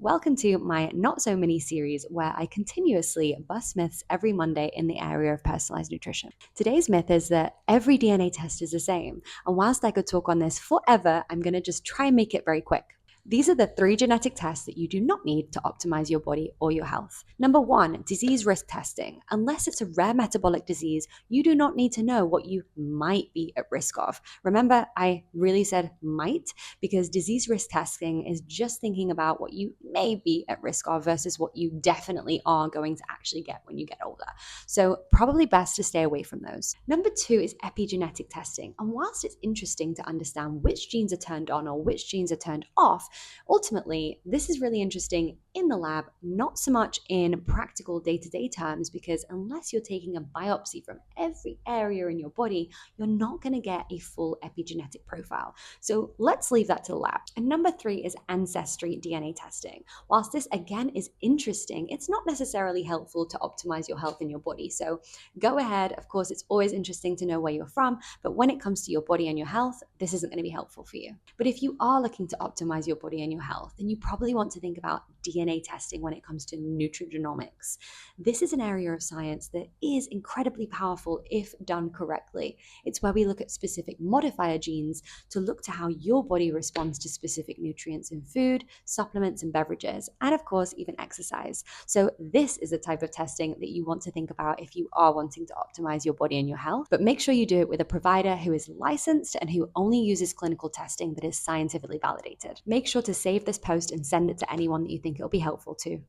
Welcome to my Not So Mini series where I continuously bust myths every Monday in the area of personalized nutrition. Today's myth is that every DNA test is the same, and whilst I could talk on this forever, I'm going to just try and make it very quick. These are the 3 genetic tests that you do not need to optimize your body or your health. Number 1, disease risk testing. Unless it's a rare metabolic disease, you do not need to know what you might be at risk of. Remember, I really said might because disease risk testing is just thinking about what you may be at risk of versus what you definitely are going to actually get when you get older. So, probably best to stay away from those. Number 2 is epigenetic testing. And whilst it's interesting to understand which genes are turned on or which genes are turned off, ultimately, this is really interesting in the lab, not so much in practical day-to-day terms, because unless you're taking a biopsy from every area in your body, you're not going to get a full epigenetic profile. So let's leave that to the lab. And number 3 is ancestry DNA testing. Whilst this again is interesting, it's not necessarily helpful to optimize your health in your body. So go ahead. Of course, it's always interesting to know where you're from, but when it comes to your body and your health, this isn't going to be helpful for you. But if you are looking to optimize your body and your health, then you probably want to think about DNA testing when it comes to nutrigenomics. This is an area of science that is incredibly powerful if done correctly. It's where we look at specific modifier genes to look to how your body responds to specific nutrients in food, supplements, and beverages, and of course, even exercise. So this is the type of testing that you want to think about if you are wanting to optimize your body and your health, but make sure you do it with a provider who is licensed and who only uses clinical testing that is scientifically validated. Make sure to save this post and send it to anyone that you think it'll be helpful to.